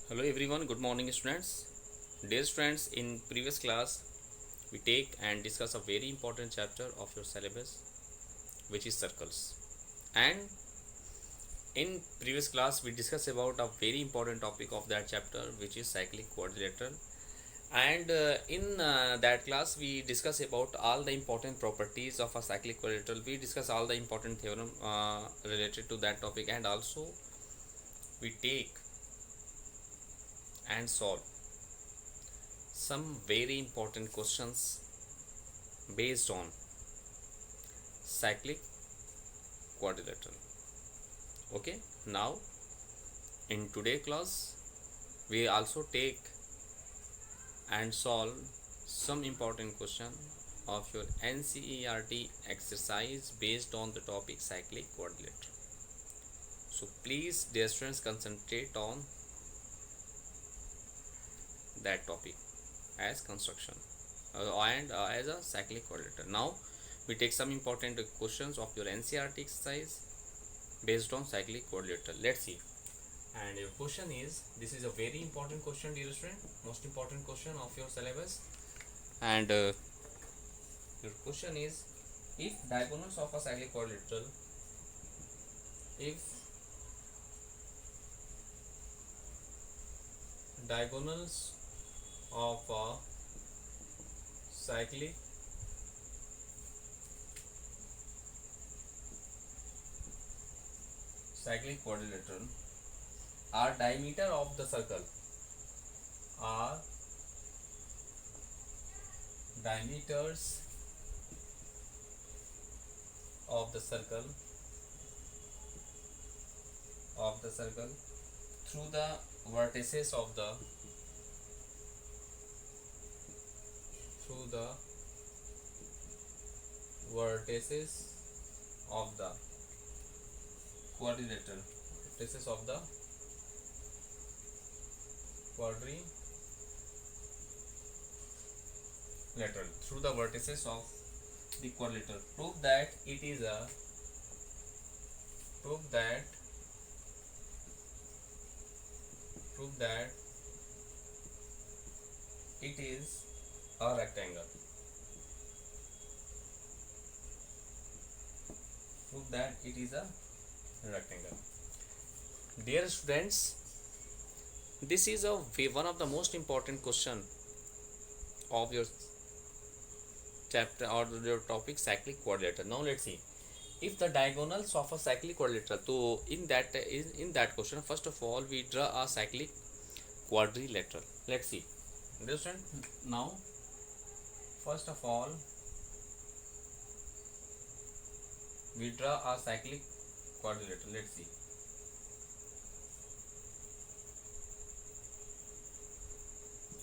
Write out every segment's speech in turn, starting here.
Hello everyone, good morning students. Dear students, in previous class we take and discuss a very important chapter of your syllabus which is circles. And in previous class we discussed about a very important topic of that chapter which is cyclic quadrilateral. And in that class we discuss about all the important properties of a cyclic quadrilateral. We discuss all the important theorem related to that topic, and also we take and solve some very important questions based on cyclic quadrilateral. Okay, now in today class we also take and solve some important question of your NCERT exercise based on the topic cyclic quadrilateral. So please dear students, concentrate on that topic as construction and as a cyclic quadrilateral. Now we take some important questions of your NCERT exercise based on cyclic quadrilateral. Let's see. And your question is, this is a very important question dear student, most important question of your syllabus. And your question is, if diagonals of a cyclic quadrilateral, if diagonals of a cyclic quadrilateral are diameter of the circle, are diameters of the circle through the vertices of the quadrilateral vertices of the quadrilateral through the vertices of the quadrilateral. Prove that it is a rectangle. Prove that it is a rectangle. Dear students, this is one of the most important question of your chapter or your topic cyclic quadrilateral. Now let's see, if the diagonals of a cyclic quadrilateral. So in that question, first of all we draw a cyclic quadrilateral. Let's see. Understand? Now first of all we draw a cyclic quadrilateral. Let's see.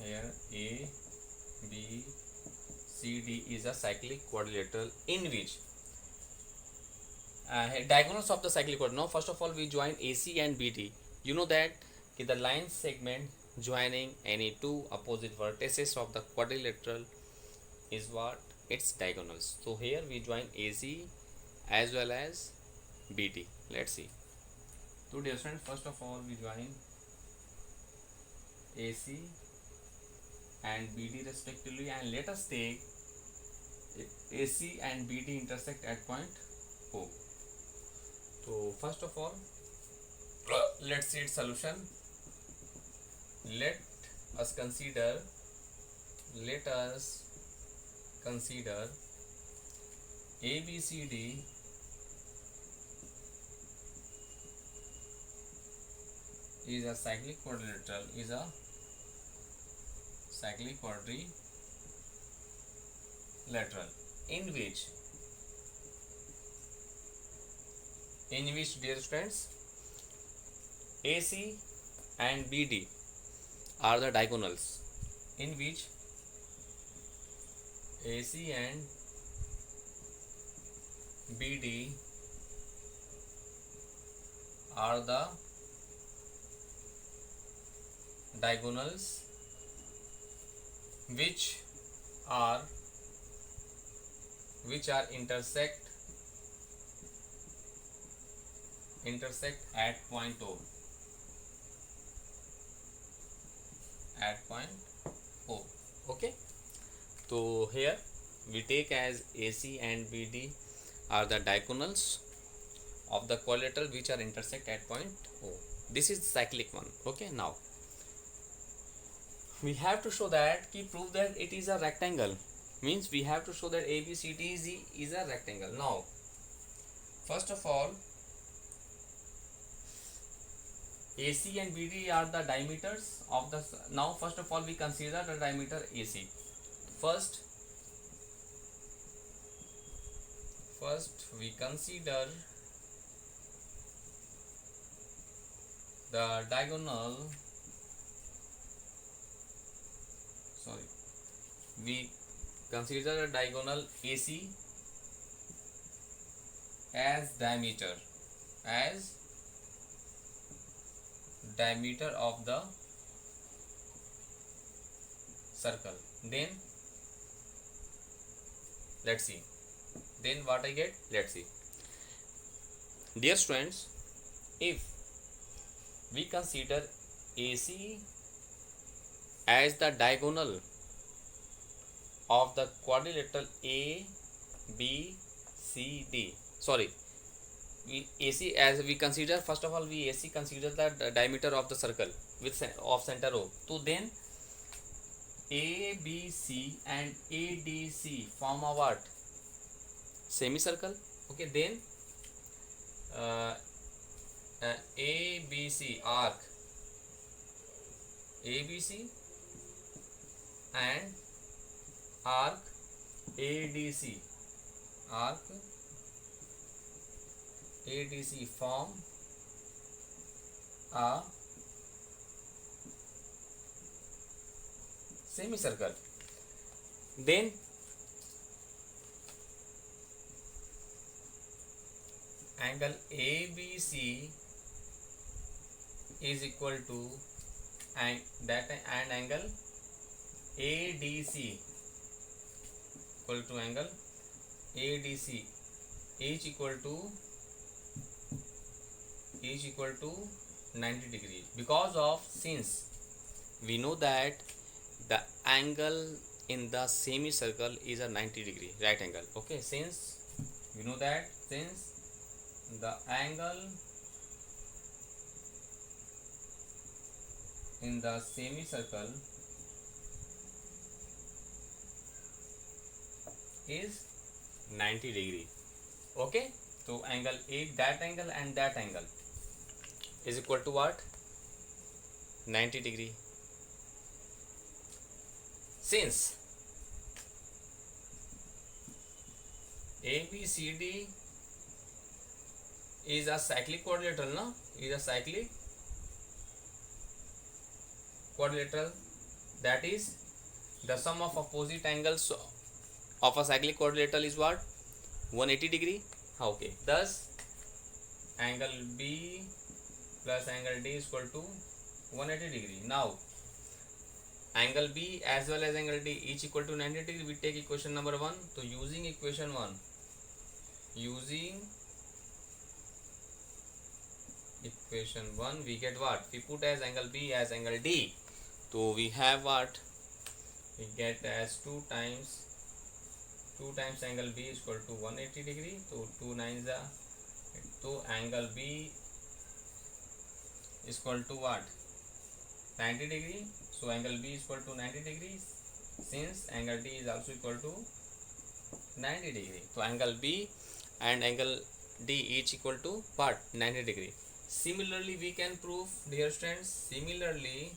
Here A, B, C, D is a cyclic quadrilateral in which diagonals of the cyclic quadrilateral. Now first of all we join AC and BD. You know that the line segment joining any two opposite vertices of the quadrilateral is what? Its diagonals. So here we join AC as well as BD. Let's see. So dear friends, first of all we join AC and BD respectively, and let us take AC and BD intersect at point O. So first of all let's see its solution. Let us consider ABCD is a cyclic quadrilateral, in which dear friends, AC and BD are the diagonals, in which AC and BD are the diagonals which are intersect at point O. at point O. Okay. So here we take as AC and BD are the diagonals of the quadrilateral which are intersect at point O. This is cyclic one. Okay. Now we have to show that prove that it is a rectangle, means we have to show that ABCD is a rectangle. Now first of all, AC and BD are the diameters of the. Now first of all we consider the diameter AC. First we consider the diagonal, we consider the diagonal AC as diameter of the circle. Then let's see, then what I get, let's see. Dear students, if we consider AC as the diagonal of the quadrilateral A B C D, sorry, AC as we consider, first of all we AC consider the diameter of the circle with of center O. So then ABC and ADC form a what? Semicircle. Okay, then ABC arc ABC and arc ADC form a semicircle. Then angle ABC is equal to and angle ADC equal to angle ADC each equal to 90 degree, because of, since we know that the angle in the semicircle is a 90 degree right angle. Okay, since we know that, since the angle in the semicircle is 90 degree. Okay, so angle A, that angle and that angle is equal to what? 90 degree. Since ABCD is a cyclic quadrilateral, no? Is a cyclic quadrilateral, that is the sum of opposite angles of a cyclic quadrilateral is what? 180 degree. Okay, thus angle B plus angle D is equal to 180 degree. Now angle B as well as angle D each equal to 90 degree. We take equation number 1. So using equation 1, we get what? We put as angle B as angle D. So we have what? We get as 2 times angle B is equal to 180 degree. So 2 9s are, so angle B is equal to what? 90 degree. So angle B is equal to 90 degrees, since angle D is also equal to 90 degree. So angle B and angle D each equal to what? 90 degree. Similarly we can prove, dear students, similarly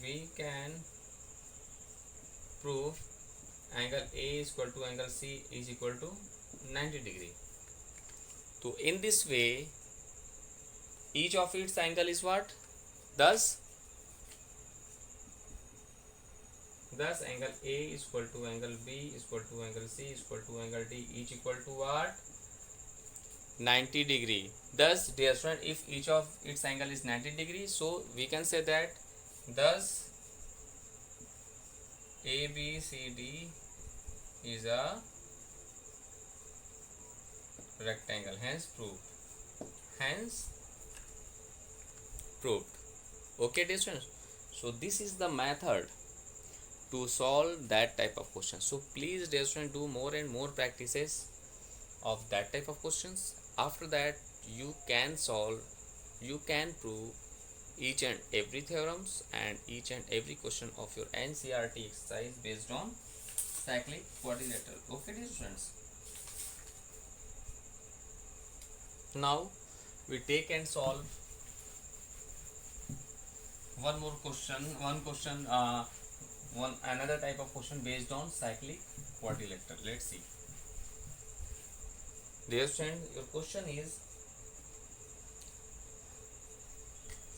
we can prove angle A is equal to angle C is equal to 90 degree. So in this way each of its angle is what? Thus angle A is equal to angle B is equal to angle C is equal to angle D each equal to what? 90 degree. Thus dear student, if each of its angle is 90 degree, so we can say that thus ABCD is a rectangle, hence proved. Okay, dear students. So this is the method to solve that type of question. So please, dear students, do more and more practices of that type of questions. After that, you can solve, you can prove each and every theorems and each and every question of your NCERT exercise based on cyclic quadrilateral. Okay, dear students. Now we take and solve one more question, one another type of question based on cyclic quadrilateral. Let's see. Dear student, your question is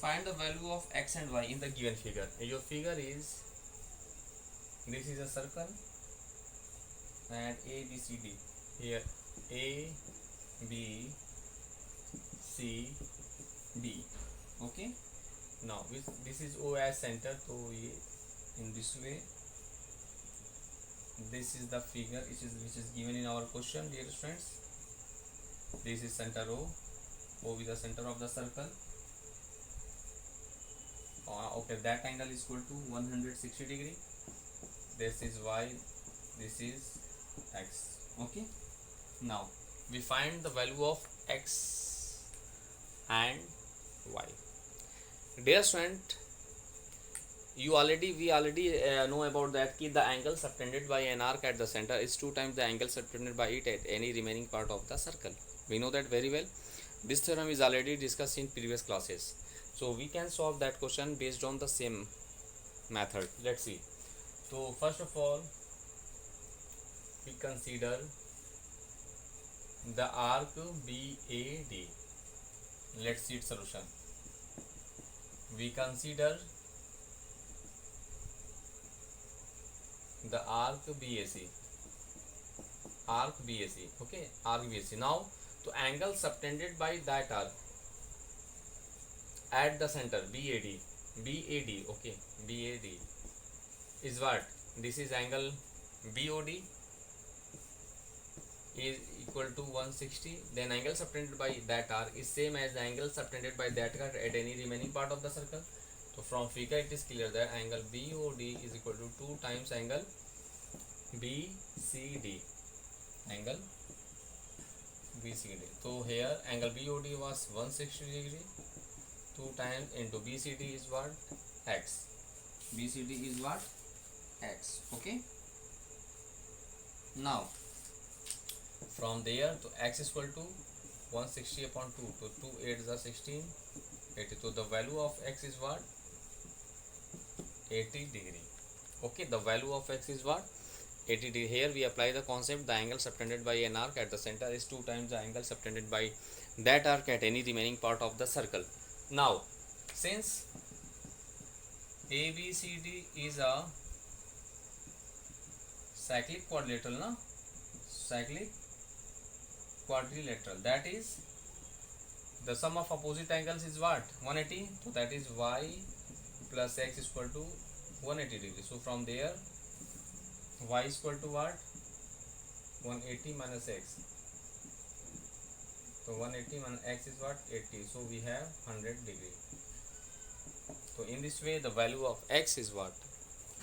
find the value of x and y in the given figure. Your figure is, this is a circle and A B C D. Here A B C D. Okay. Now this is O as center, so in this way this is the figure which is given in our question, dear friends. This is center O is the center of the circle. Okay, that angle is equal to 160 degree. This is y, this is x. Okay. Now we find the value of x and y. Dear student, we already know about that ki the angle subtended by an arc at the center is 2 times the angle subtended by it at any remaining part of the circle. We know that very well. This theorem is already discussed in previous classes. So we can solve that question based on the same method. Let's see. So first of all, we consider the arc BAD. Let's see its solution. We consider the arc BAC. Okay, arc BAC. Now, the angle subtended by that arc at the center BAD. Okay, BAD is what? This is angle BOD is equal to 160. Then angle subtended by that arc is same as the angle subtended by that arc at any remaining part of the circle. So from figure it is clear that angle BOD is equal to 2 times angle BCD. Angle BCD. So here angle BOD was 160 degree. 2 times into BCD is what? X. BCD is what? X. Okay. Now from there to x is equal to 160 upon 2. So 2 8 is 16. 80. So the value of x is what? 80 degree. Okay, the value of x is what? 80 degree. Here we apply the concept the angle subtended by an arc at the center is 2 times the angle subtended by that arc at any remaining part of the circle. Now since ABCD is a cyclic quadrilateral, that is the sum of opposite angles is what? 180. So that is y plus x is equal to 180 degree. So from there y is equal to what? 180 minus x. So 180 minus x is what? 80. So we have 100 degree. So in this way the value of x is what?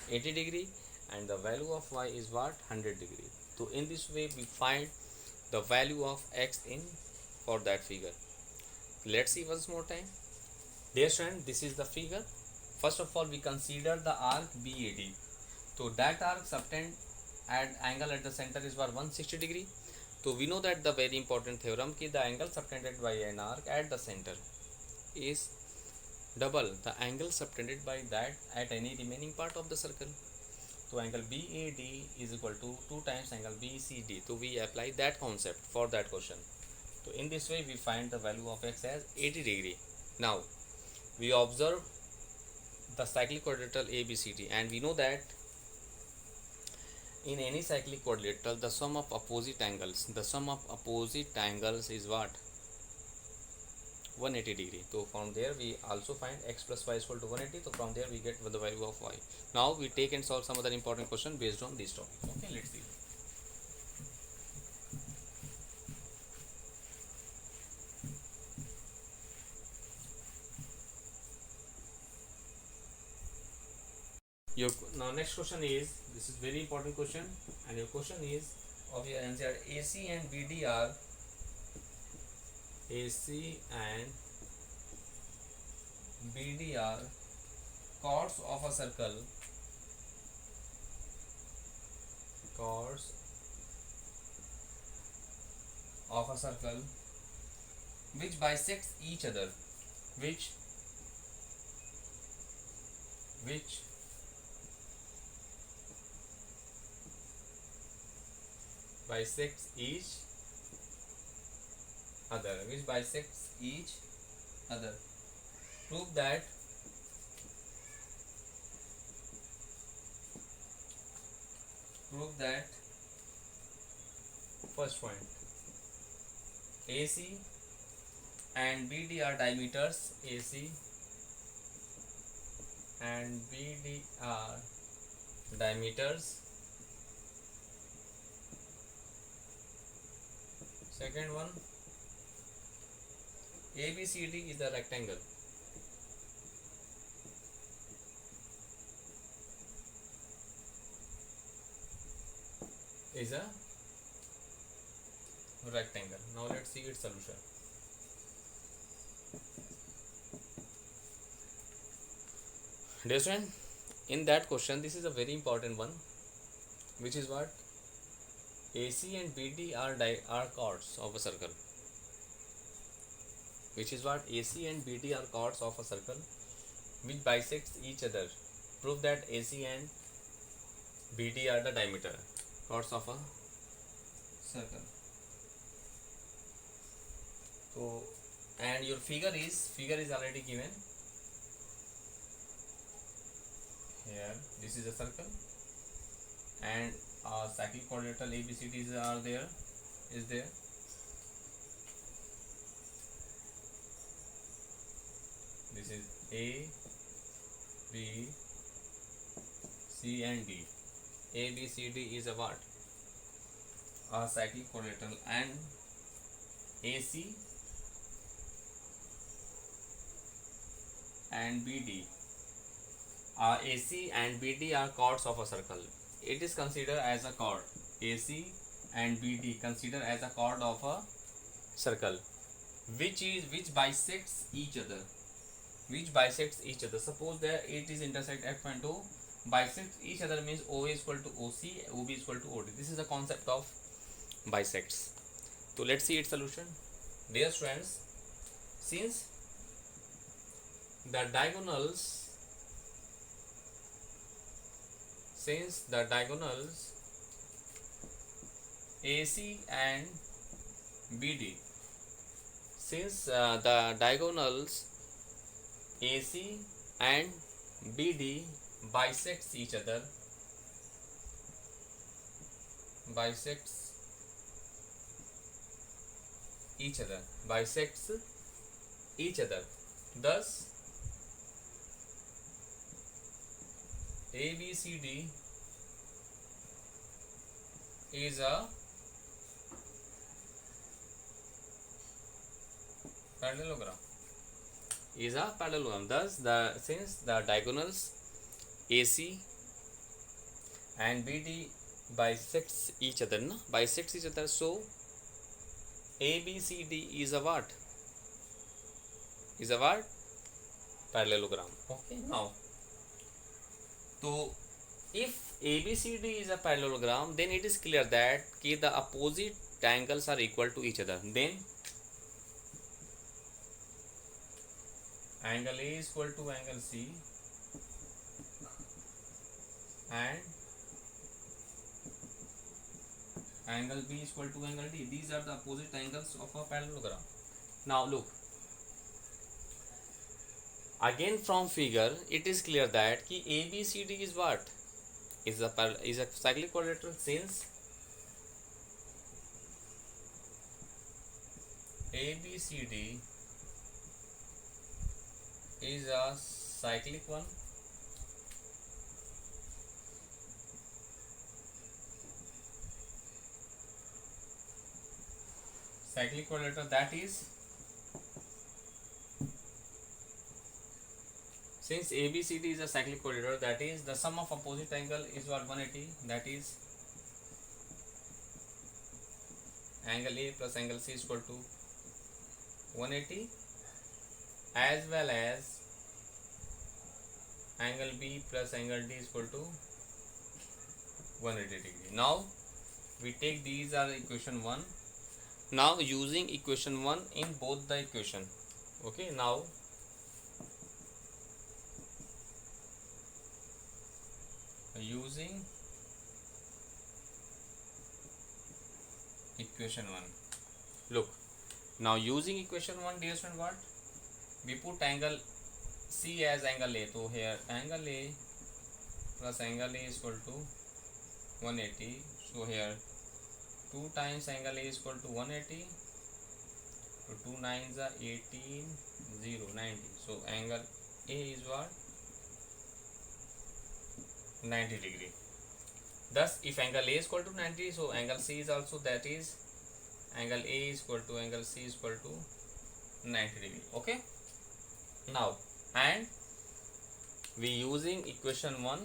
80 degree and the value of y is what? 100 degree. So in this way we find the value of x in for that figure. Let's see once more time. Dear student, this is the figure. First of all we consider the arc BAD. So that arc subtend at angle at the center is what? 160 degree. So we know that the very important theorem ki the angle subtended by an arc at the center is double the angle subtended by that at any remaining part of the circle. So angle BAD is equal to 2 times angle BCD. So we apply that concept for that question. So in this way we find the value of x as 80 degree. Now we observe the cyclic quadrilateral ABCD and we know that in any cyclic quadrilateral the sum of opposite angles is what? 180 degree. So from there we also find x plus y is equal to 180. So from there we get the value of y. Now we take and solve some other important question based on this topic. Okay, let's see. Your now next question is, this is very important question, and your question is of your answer, AC and BD are AC and BD are chords of a circle, chords of a circle which bisects each other, which which bisects each other, which bisects each other. Prove that prove that first point, AC and BD are diameters, AC and BD are diameters. Second one, ABCD is a rectangle. Is a rectangle. Now let's see its solution. Dear student, in that question, this is a very important one, which is what? AC and BD are chords of a circle. Which is what? AC and BD are chords of a circle which bisects each other. Prove that AC and BD are the diameter chords of a circle. So, and your figure is already given here. This is a circle, and cyclic quadrilateral ABCDs are there. Is there? This is A, B, C and D. A, B, C, D is a what? A cyclic quadrilateral, and AC and BD. AC and BD are chords of a circle. It is considered as a chord. AC and BD considered as a chord of a circle, which bisects each other. Which bisects each other. Suppose that it is intersect F and O. Bisects each other means OA is equal to OC, OB is equal to OD. This is the concept of bisects. So let's see its solution. Dear friends, since the diagonals AC and BD, since the diagonals AC and BD bisects each other, bisects each other. Thus, ABCD is a parallelogram. Thus, since the diagonals AC and BD bisects each other, so ABCD is a what? Parallelogram. Okay, now, so if ABCD is a parallelogram, then it is clear that the opposite angles are equal to each other. Then angle A is equal to angle C, and angle B is equal to angle D. These are the opposite angles of a parallelogram. Now look, again from figure it is clear that ABCD is what? Is a cyclic quadrilateral, since ABCD is a cyclic one, cyclic quadrilateral, that is, Since ABCD is a cyclic corridor, that is the sum of opposite angle is what 180, that is angle A plus angle C is equal to 180, as well as angle B plus angle D is equal to 180 degree. Now we take these are equation 1. Now using equation 1 in both the equation, okay, now using equation 1, look, now using equation 1, dear student, what we put angle C as angle A, so here angle A plus angle A is equal to 180, so here 2 times angle A is equal to 180, so 2 9s are 18, 0, 90, so angle A is what, 90 degree. Thus if angle A is equal to 90, so angle C is also, that is angle A is equal to angle C is equal to 90 degree. Okay, now and we using equation 1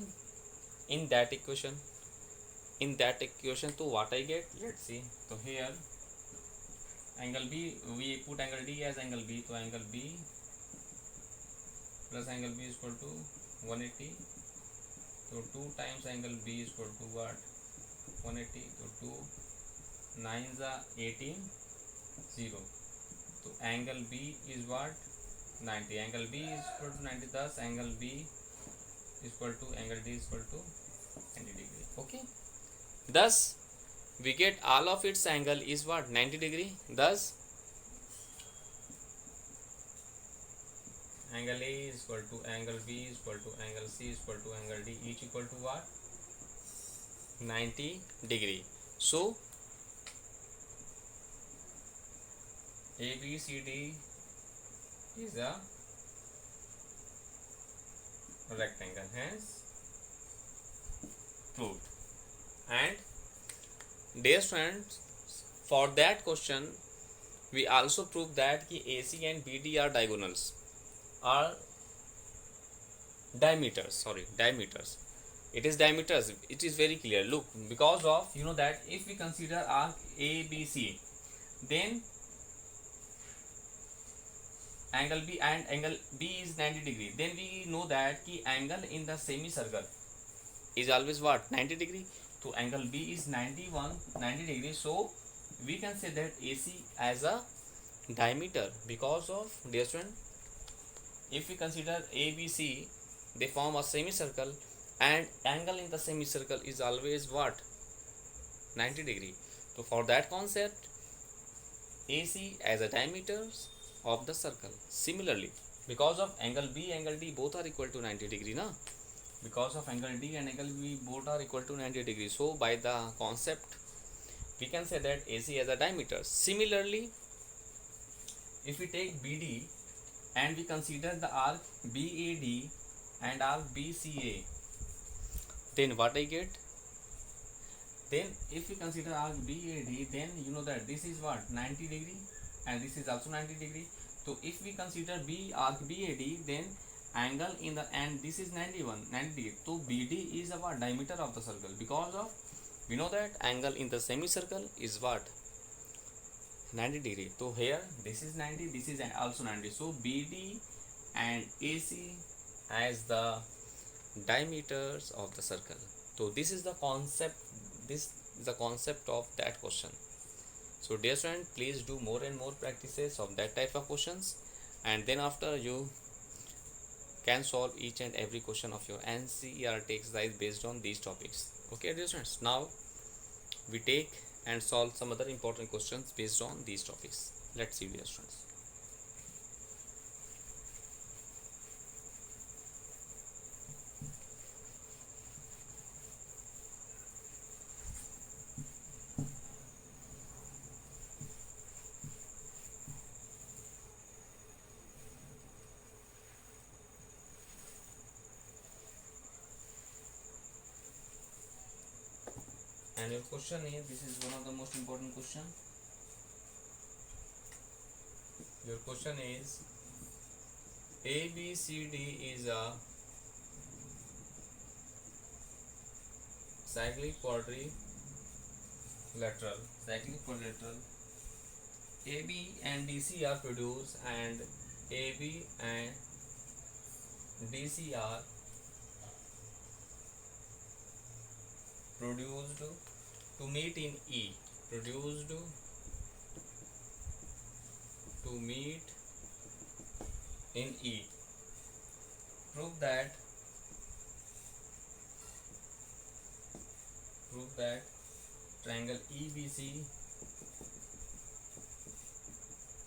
in that equation, so what I get, let's see. So here angle B, we put angle D as angle B, so angle B plus angle B is equal to 180, so 2 times angle B is equal to what, 180, so 2 9s are 18, 0, so angle B is what, 90, angle B is equal to 90, thus angle B is equal to angle D is equal to 90 degree. Okay, thus we get all of its angle is what, 90 degree. Thus angle A is equal to angle B is equal to angle C is equal to angle D, each equal to what, 90 degree. So ABCD is a rectangle, hence proved. And dear friends, for that question we also proved that ki AC and BD are diagonals, are diameters, it is diameters, it is very clear. Look, because of you know that if we consider arc ABC, then angle B and angle B is 90 degree, then we know that ki angle in the semicircle is always what, 90 degree. So angle B is 90 degree, so we can say that AC as a diameter, because of, dear student, if we consider ABC, they form a semicircle and angle in the semicircle is always what, 90 degree. So for that concept, AC as a diameter of the circle. Similarly, because of angle B, angle D both are equal to 90 degree, na? Because of angle D and angle B both are equal to 90 degree. So by the concept, we can say that AC as a diameter. Similarly, if we take BD and we consider the arc BAD and arc BCA, then what I get? Then if we consider arc BAD, then you know that this is what, 90 degree and this is also 90 degree. So if we consider arc BAD, then angle in the, and this is 90 degree. So BD is our diameter of the circle, because of we know that angle in the semicircle is what, 90 degree. So here this is 90, this is also 90. So BD and AC as the diameters of the circle. So this is the concept, this is the concept of that question. So dear student, please do more and more practices of that type of questions, and then after you can solve each and every question of your NCERT exercise based on these topics. Okay dear students, now we take and solve some other important questions based on these topics. Let's see, dear students. And your question is, this is one of the most important question. Your question is, ABCD is a cyclic quadrilateral. Cyclic quadrilateral. AB and DC are produced, and AB and DC are produced to meet in E. Produced to meet in E. Prove that triangle EBC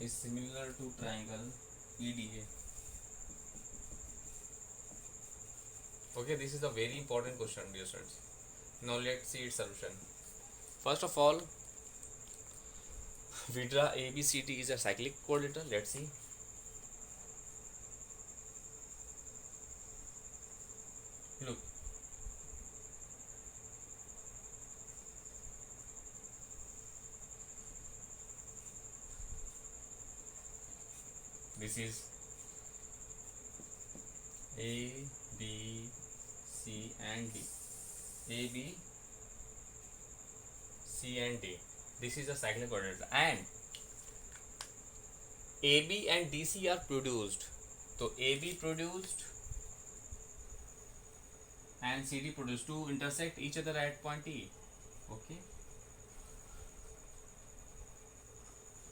is similar to triangle EDA. Okay, this is a very important question, dear students. Now let's see its solution. First of all, we draw ABCD is a cyclic quadrilateral. Let's see. Look. This is A, B, C and D. A, B, C and D. This is a cyclic quadrilateral, and AB and DC are produced. So AB produced and CD produced to intersect each other at point E. Okay.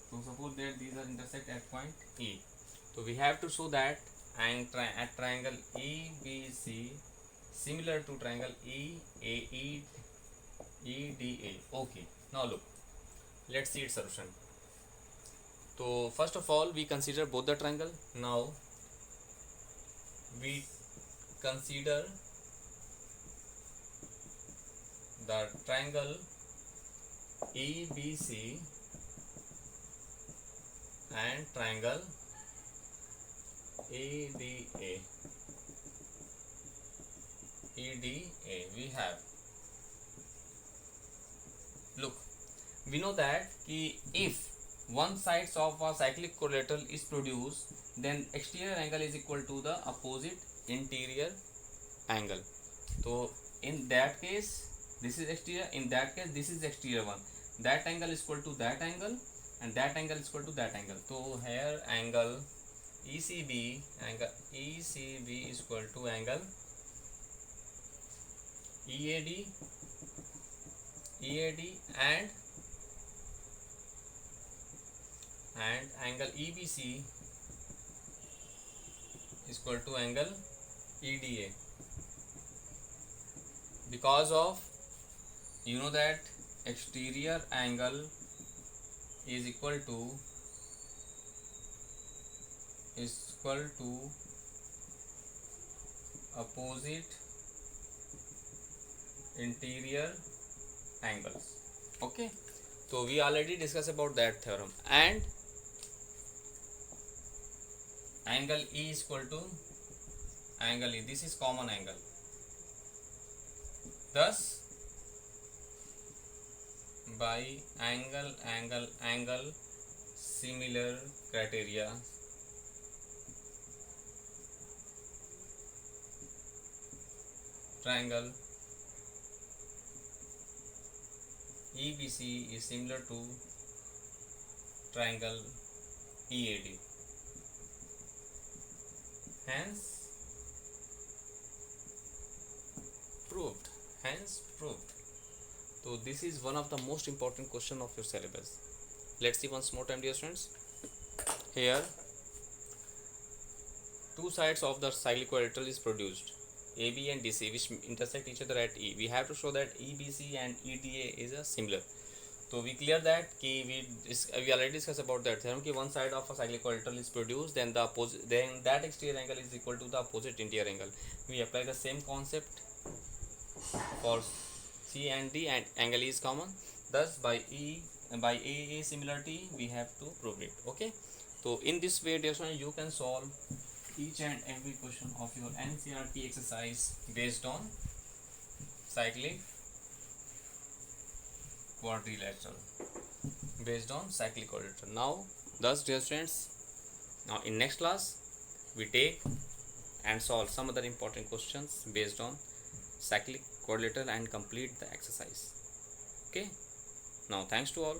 So suppose that these are intersect at point E. So we have to show that at triangle EBC similar to triangle EAE EDA. Okay. Now look. Let's see its solution. So first of all, we consider both the triangle. Now we consider the triangle EBC and triangle EDA. We have, look, we know that if one side of a cyclic quadrilateral is produced, then exterior angle is equal to the opposite interior angle. So in that case this is exterior, in that case this is exterior one. That angle is equal to that angle, and that angle is equal to that angle. So here angle ECB is equal to angle EAD and angle EBC is equal to angle EDA, because of, you know that exterior angle is equal to opposite interior angles. Okay, so we already discussed about that theorem. And angle E is equal to angle E. This is common angle. Thus by angle similar criteria, triangle EBC is similar to triangle EAD. Hence proved. So this is one of the most important question of your syllabus. Let's see once more time, dear students. Here two sides of the cyclic quadrilateral is produced, AB and DC, which intersect each other at E. We have to show that EBC and EDA is a similar. So we clear that we already discussed about that theorem. One side of a cyclic quadrilateral is produced, then that exterior angle is equal to the opposite interior angle. We apply the same concept for C and D, and angle is common. Thus by AA similarity we have to prove it. Okay, so in this way, dear students, you can solve each and every question of your NCERT exercise based on cyclic quadrilateral. Now thus, dear students, now in next class we take and solve some other important questions based on cyclic, quadrilateral and complete the exercise. Okay, now thanks to all.